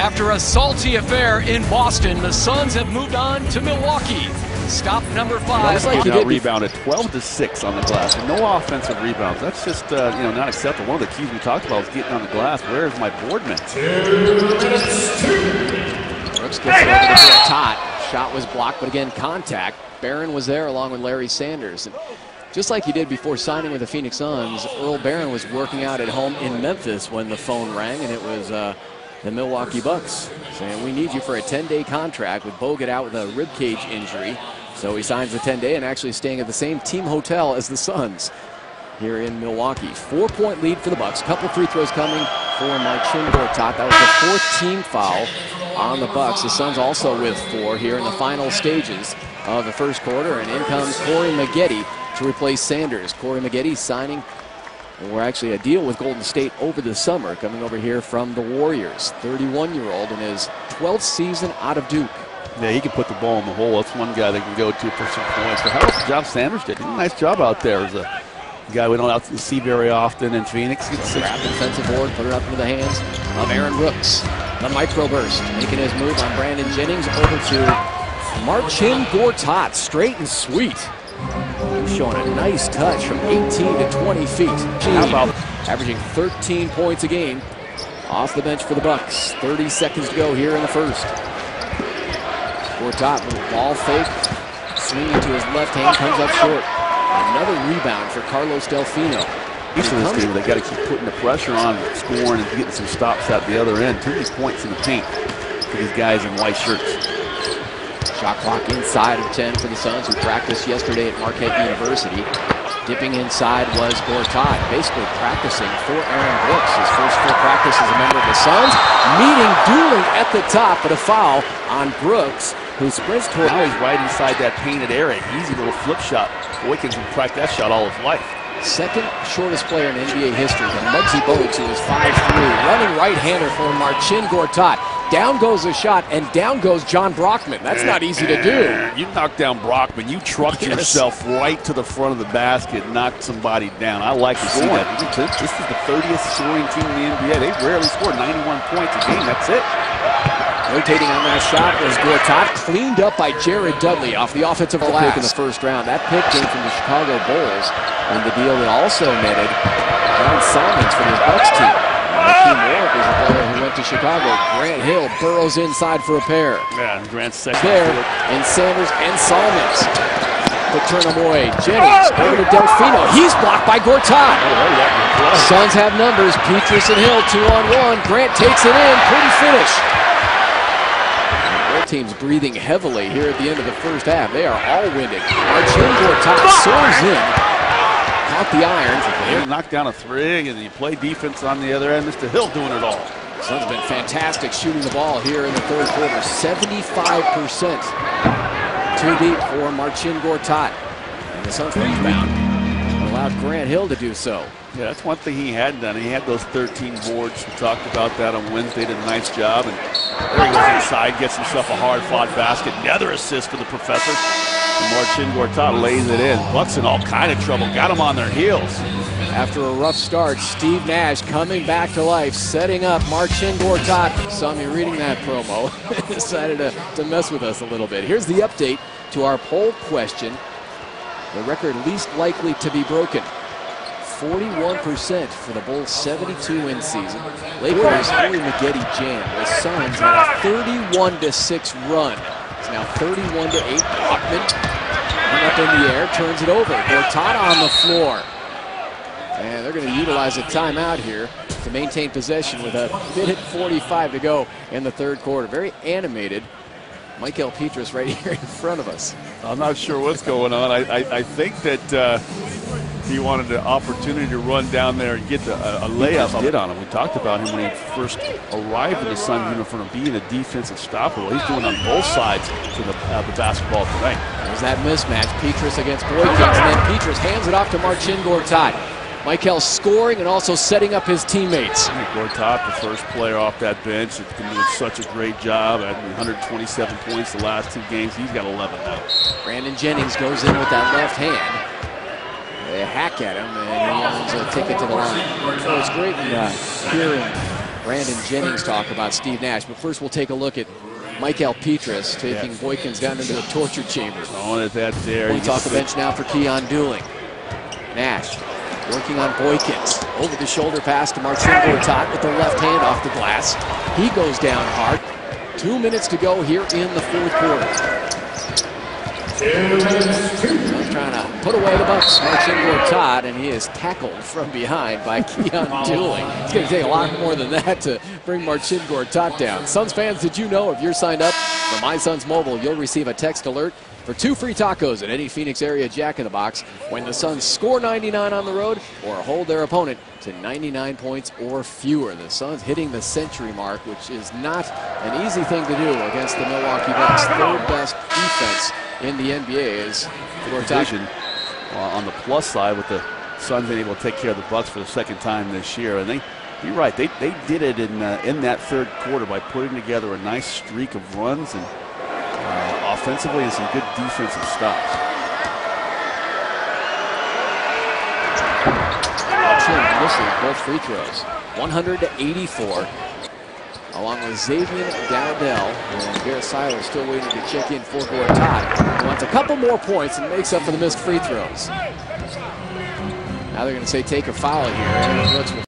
After a salty affair in Boston, the Suns have moved on to Milwaukee. Stop number 5. Rebounded 12-6 on the glass. No offensive rebounds. That's just not acceptable. One of the keys we talked about was getting on the glass. Where is my board man? Brooks gets it over to Gortat. Shot was blocked, but again, contact. Barron was there along with Larry Sanders. And just like he did before signing with the Phoenix Suns, Earl Barron was working out at home in Memphis when the phone rang, and it was the Milwaukee Bucks saying, we need you for a 10-day contract, with Bogut out with a ribcage injury. So he signs the 10-day and actually staying at the same team hotel as the Suns here in Milwaukee. 4-point lead for the Bucks. Couple free throws coming for Marcin Gortat. That was the 4th team foul on the Bucks. The Suns also with 4 here in the final stages of the first quarter. And in comes Corey Maggette to replace Sanders. Corey Maggette signing, or actually a deal with Golden State over the summer, coming over here from the Warriors. 31-year-old in his 12th season out of Duke. Yeah, he can put the ball in the hole. That's one guy they can go to for some points. But how about the job Sanders did? He did a nice job out there as a guy we don't see very often in Phoenix. Grab the defensive board, put it up into the hands of Aaron Brooks. The microburst, making his move on Brandon Jennings over to Marcin Gortat, straight and sweet. He's showing a nice touch from 18 to 20 feet. How about averaging 13 points a game off the bench for the Bucks. 30 seconds to go here in the first. Gortat with ball fake, swinging to his left hand, comes up short. Another rebound for Carlos Delfino. Each of this team, they got to keep putting the pressure on, scoring, and getting some stops at the other end. Too many points in the paint for these guys in white shirts. Shot clock inside of 10 for the Suns, who practiced yesterday at Marquette University. Dipping inside was Gortat, basically practicing for Aaron Brooks. His first full practice as a member of the Suns. Dueling at the top, but a foul on Brooks, who sprints toward. Now he's right inside that painted area. Easy little flip shot. Boykins will practice that shot all his life. Second shortest player in NBA history, the Muggsy Bogues, who is 5'3", running right-hander for Marcin Gortat. Down goes the shot, and down goes John Brockman. That's not easy to do. You knock down Brockman. You trucked yourself right to the front of the basket, knocked somebody down. I like to see that. This is the 30th scoring team in the NBA. They rarely score 91 points a game. That's it. Rotating on that shot was Gortat, cleaned up by Jared Dudley off the offensive pick in the first round. That pick came from the Chicago Bulls, and the deal that also netted John Simons for the Bucks team. Hakeem Warwick is a player who went to Chicago. Grant Hill burrows inside for a pair. Yeah, Grant's second. There, and Sanders and Simons to turn him away. Jennings over to Delfino. He's blocked by Gortat. Suns have numbers. Petrus and Hill 2-on-1. Grant takes it in. Pretty finish. Both teams breathing heavily here at the end of the first half. They are all winning. Marcin Gortat soars in. Caught the iron. You knock down a 3, and you play defense on the other end. Mr. Hill doing it all. Suns have been fantastic shooting the ball here in the third quarter. 75%. Too deep for Marcin Gortat. And the Suns rebound allowed Grant Hill to do so. Yeah, that's one thing he hadn't done. He had those 13 boards. We talked about that on Wednesday. Did a nice job. And there he goes inside, gets himself a hard-fought basket. Another assist for the professor. And Marcin Gortat lays it in. Bucks in all kind of trouble. Got him on their heels. After a rough start, Steve Nash coming back to life, setting up Marcin Gortat. Saw me reading that promo. Decided to mess with us a little bit. Here's the update to our poll question. The record least likely to be broken. 41% for the Bulls' 72-win season. Lakers' Corey Maggette jam. The Suns had a 31-6 run. It's now 31-8. Brockman up in the air, turns it over. Gortat on the floor. And they're going to utilize a timeout here to maintain possession with a minute 45 to go in the third quarter. Very animated. Michael Petrus right here in front of us. I'm not sure what's going on. I think that he wanted the opportunity to run down there and get a layup. Did on him. We talked about him when he first arrived in the Sun uniform of being a defensive stopper. Well, he's doing on both sides to the basketball tonight. There's that mismatch. Petrus against Boykins, and then Petrus hands it off to Marcin Gortat. Michael scoring and also setting up his teammates. Gortat, the first player off that bench, has been doing such a great job at 127 points the last 2 games. He's got 11 now. Brandon Jennings goes in with that left hand. They hack at him, and he earns a ticket to the line. So it's great hearing Brandon Jennings talk about Steve Nash. But first we'll take a look at Michael Petras taking Boykins down into a torture chamber. Throwing it that there. Points off the bench now for Keon Dooling. Nash working on Boykins. Over the shoulder pass to Marcin Gortat with the left hand off the glass. He goes down hard. 2 minutes to go here in the fourth quarter. Trying to put away the Bucks, Marcin Gortat, and he is tackled from behind by Keon Dooling. It's going to take a lot more than that to bring Marcin Gortat down. Suns fans, did you know if you're signed up for My Suns Mobile, you'll receive a text alert for 2 free tacos at any Phoenix area Jack in the Box when the Suns score 99 on the road or hold their opponent to 99 points or fewer. The Suns hitting the century mark, which is not an easy thing to do against the Milwaukee Bucks. Third best defense in the NBA is Gortat on the plus side with the Suns being able to take care of the Bucks for the second time this year. And you're right, they did it in that third quarter by putting together a nice streak of runs and offensively and some good defensive stops. Misses both free throws. 100-84. Along with Xavier Dowdell, and Garrett Seiler still waiting to check in for Gortat, who wants a couple more points and makes up for the missed free throws. Now they're going to say take a foul here.